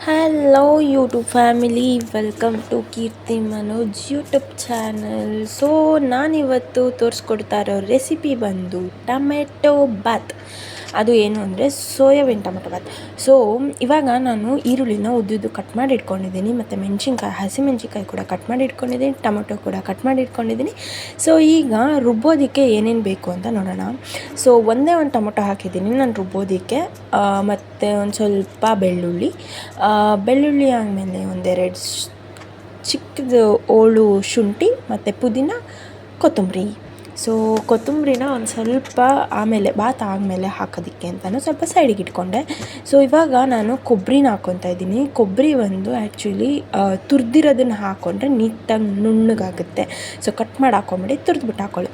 Hello YouTube family, welcome to Keerthi Manoj YouTube channel. So ನಾನಿವತ್ತು ತೋರಿಸ್ಕೊಡ್ತಾ ಇರೋ ರೆಸಿಪಿ ಬಂದು ಟೊಮೆಟೊ ಬಾತ್. ಅದು ಏನು ಅಂದರೆ ಸೋಯಾಬೀನ್ ಟೊಮೆಟೊ ಬಾತ್. ಸೊ ಇವಾಗ ನಾನು ಈರುಳ್ಳಿನ ಉದ್ದುದ್ದು ಕಟ್ ಮಾಡಿ ಇಟ್ಕೊಂಡಿದ್ದೀನಿ, ಮತ್ತು ಮೆಣಸಿನ್ಕಾಯಿ ಹಸಿಮೆಣ್ಸಿನ್ಕಾಯಿ ಕೂಡ ಕಟ್ ಮಾಡಿ ಇಟ್ಕೊಂಡಿದ್ದೀನಿ, ಟೊಮೆಟೊ ಕೂಡ ಕಟ್ ಮಾಡಿ ಇಟ್ಕೊಂಡಿದ್ದೀನಿ. ಸೊ ಈಗ ರುಬ್ಬೋದಕ್ಕೆ ಏನೇನು ಬೇಕು ಅಂತ ನೋಡೋಣ. ಸೊ ಒಂದೇ ಒಂದು ಟೊಮೆಟೊ ಹಾಕಿದ್ದೀನಿ ನಾನು ರುಬ್ಬೋದಕ್ಕೆ, ಮತ್ತು ಒಂದು ಸ್ವಲ್ಪ ಬೆಳ್ಳುಳ್ಳಿ ಆದಮೇಲೆ ಒಂದೆರಡು ಚಿಕ್ಕದು ಓಳು ಶುಂಠಿ ಮತ್ತು ಪುದೀನ, ಕೊತ್ತಂಬರಿ. ಸೊ ಕೊತ್ತಂಬರಿನ ಒಂದು ಸ್ವಲ್ಪ ಆಮೇಲೆ ಬಾತ್ ಆದಮೇಲೆ ಹಾಕೋದಕ್ಕೆ ಅಂತಲೂ ಸ್ವಲ್ಪ ಸೈಡಿಗೆ ಇಟ್ಕೊಂಡೆ. ಸೊ ಇವಾಗ ನಾನು ಕೊಬ್ಬರಿನ ಹಾಕ್ಕೊತಾ ಇದ್ದೀನಿ. ಕೊಬ್ಬರಿ ಒಂದು ಆ್ಯಕ್ಚುಲಿ ತುರಿದಿರೋದನ್ನು ಹಾಕ್ಕೊಂಡ್ರೆ ನೀಟಾಗಿ ನುಣ್ಣಗಾಗುತ್ತೆ. ಸೊ ಕಟ್ ಮಾಡಿ ಹಾಕ್ಕೊಂಬಿಡಿ, ತುರಿದ್ಬಿಟ್ಟು ಹಾಕ್ಕೊಳ್ಳಿ.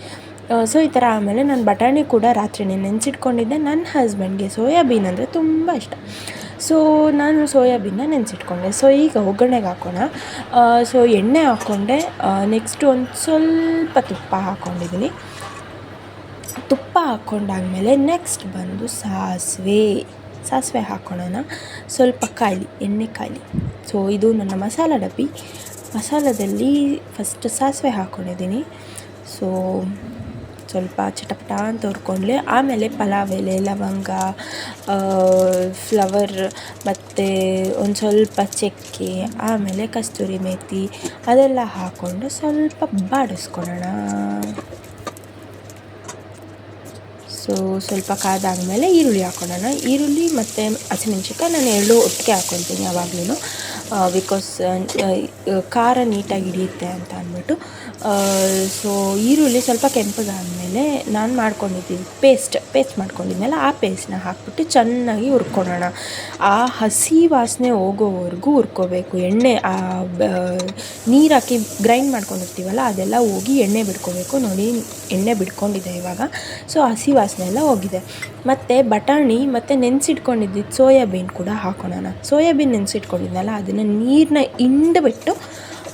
ಸೊ ಈ ಥರ ಆಮೇಲೆ ನಾನು ಬಟಾಣಿ ಕೂಡ ರಾತ್ರಿನೇ ನೆನೆಸಿಟ್ಕೊಂಡಿದ್ದೆ. ನನ್ನ ಹಸ್ಬೆಂಡ್ಗೆ ಸೋಯಾಬೀನ್ ಅಂದರೆ ತುಂಬ ಇಷ್ಟ. ಸೊ ನಾನು ಸೋಯಾಬೀನ್ನ ನೆನೆಸಿಟ್ಕೊಂಡೆ. ಸೊ ಈಗ ಒಗ್ಗರಣೆಗೆ ಹಾಕೋಣ. ಸೊ ಎಣ್ಣೆ ಹಾಕ್ಕೊಂಡೆ. ನೆಕ್ಸ್ಟು ಒಂದು ಸ್ವಲ್ಪ ತುಪ್ಪ ಹಾಕ್ಕೊಂಡಿದ್ದೀನಿ. ತುಪ್ಪ ಹಾಕ್ಕೊಂಡಾದ್ಮೇಲೆ ನೆಕ್ಸ್ಟ್ ಬಂದು ಸಾಸಿವೆ ಹಾಕ್ಕೊಳ್ಳೋಣ. ಸ್ವಲ್ಪ ಎಣ್ಣೆ ಕಾಯಲಿ. ಸೊ ಇದು ನನ್ನ ಮಸಾಲ ಡಬ್ಬಿ. ಮಸಾಲದಲ್ಲಿ ಫಸ್ಟ್ ಸಾಸಿವೆ ಹಾಕ್ಕೊಂಡಿದ್ದೀನಿ. ಸೊ ಸ್ವಲ್ಪ ಚಟಪಟ ಅಂತ ಹುರ್ಕೊಂಡ್ಲಿ. ಆಮೇಲೆ ಪಲಾವ್ ಎಲೆ, ಲವಂಗ, ಫ್ಲವರ್ ಮತ್ತು ಒಂದು ಸ್ವಲ್ಪ ಚಕ್ಕೆ, ಆಮೇಲೆ ಕಸ್ತೂರಿ ಮೇಥಿ ಅದೆಲ್ಲ ಹಾಕ್ಕೊಂಡು ಸ್ವಲ್ಪ ಬಾಡಿಸ್ಕೊಳ್ಳೋಣ. ಸೊ ಸ್ವಲ್ಪ ಕಾದಾದಮೇಲೆ ಈರುಳ್ಳಿ ಹಾಕ್ಕೊಳ್ಳೋಣ. ಈರುಳ್ಳಿ ಮತ್ತು ಹಸಿಮೆಣ್ಸಿನ್ಕಾಯಿ ನಾನು ಎರಡೂ ಒಟ್ಟಿಗೆ ಹಾಕ್ಕೊತೀನಿ ಯಾವಾಗಲೂ, ಬಿಕಾಸ್ ಖಾರ ನೀಟಾಗಿ ಹಿಡಿಯುತ್ತೆ ಅಂತ ಅಂದ್ಬಿಟ್ಟು. ಸೊ ಈರುಳ್ಳಿ ಸ್ವಲ್ಪ ಕೆಂಪಗಾದಮೇಲೆ ನಾನು ಮಾಡ್ಕೊಂಡಿದ್ದೀನಿ ಪೇಸ್ಟ್ ಮಾಡ್ಕೊಂಡಿದ್ನಲ್ಲ, ಆ ಪೇಸ್ಟ್ನ ಹಾಕ್ಬಿಟ್ಟು ಚೆನ್ನಾಗಿ ಹುರ್ಕೊಳ್ಳೋಣ. ಆ ಹಸಿ ವಾಸನೆ ಹೋಗೋವರೆಗೂ ಹುರ್ಕೋಬೇಕು. ನೀರು ಹಾಕಿ ಗ್ರೈಂಡ್ ಮಾಡ್ಕೊಂಡಿರ್ತೀವಲ್ಲ, ಅದೆಲ್ಲ ಹೋಗಿ ಎಣ್ಣೆ ಬಿಡ್ಕೋಬೇಕು. ನೋಡಿ, ಎಣ್ಣೆ ಬಿಡ್ಕೊಂಡಿದೆ ಇವಾಗ. ಸೊ ಹಸಿ ವಾಸನೆ ಎಲ್ಲ ಹೋಗಿದೆ. ಮತ್ತು ಬಟಾಣಿ ಮತ್ತು ನೆನೆಸಿಟ್ಕೊಂಡಿದ್ದು ಸೋಯಾಬೀನ್ ಕೂಡ ಹಾಕೋಣ. ಸೋಯಾಬೀನ್ ನೆನೆಸಿಟ್ಕೊಂಡಿದ್ನಲ್ಲ, ಅದನ್ನು ನೀರನ್ನ ಹಿಂಡ್ಬಿಟ್ಟು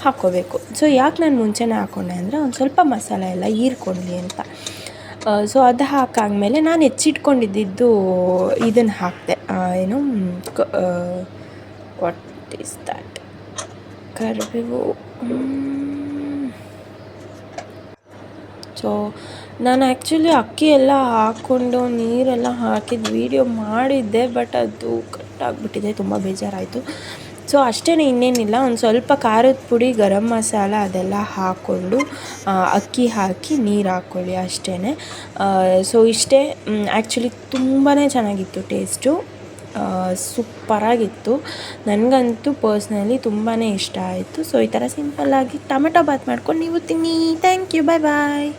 ಹಾಕ್ಕೋಬೇಕು. ಸೊ ಯಾಕೆ ನಾನು ಮುಂಚೆನೇ ಹಾಕ್ಕೊಂಡೆ ಅಂದರೆ ಒಂದು ಸ್ವಲ್ಪ ಮಸಾಲೆ ಎಲ್ಲ ಹೀರ್ಕೊಳ್ಳಿ ಅಂತ. ಸೊ ಅದು ಹಾಕಾದ್ಮೇಲೆ ನಾನು ಹೆಚ್ಚಿಟ್ಕೊಂಡಿದ್ದು ಇದನ್ನು ಹಾಕಿದೆ, ಏನು ವಾಟ್ ಈಸ್ ದ್ಯಾಟ್, ಕರಿಬೇವು. ಸೊ ನಾನು ಆ್ಯಕ್ಚುಲಿ ಅಕ್ಕಿ ಎಲ್ಲ ಹಾಕ್ಕೊಂಡು ನೀರೆಲ್ಲ ಹಾಕಿದ ವೀಡಿಯೋ ಮಾಡಿದ್ದೆ, ಬಟ್ ಅದು ಕಟ್ಟಾಗಿಬಿಟ್ಟಿದೆ. ತುಂಬ ಬೇಜಾರಾಯಿತು. ಸೊ ಅಷ್ಟೇ, ಇನ್ನೇನಿಲ್ಲ. ಒಂದು ಸ್ವಲ್ಪ ಖಾರದ ಪುಡಿ, ಗರಂ ಮಸಾಲ ಅದೆಲ್ಲ ಹಾಕ್ಕೊಂಡು ಅಕ್ಕಿ ಹಾಕಿ ನೀರು ಹಾಕ್ಕೊಳ್ಳಿ, ಅಷ್ಟೇ. ಸೊ ಇಷ್ಟೇ. ಆ್ಯಕ್ಚುಲಿ ತುಂಬಾ ಚೆನ್ನಾಗಿತ್ತು ಟೇಸ್ಟು, ಸೂಪರಾಗಿತ್ತು. ನನಗಂತೂ ಪರ್ಸ್ನಲಿ ತುಂಬಾ ಇಷ್ಟ ಆಯಿತು. ಸೊ ಈ ಥರ ಸಿಂಪಲ್ಲಾಗಿ ಟೊಮೆಟೊ ಬಾತ್ ಮಾಡ್ಕೊಂಡು ನೀವು ತಿನ್ನಿ. Thank you, bye.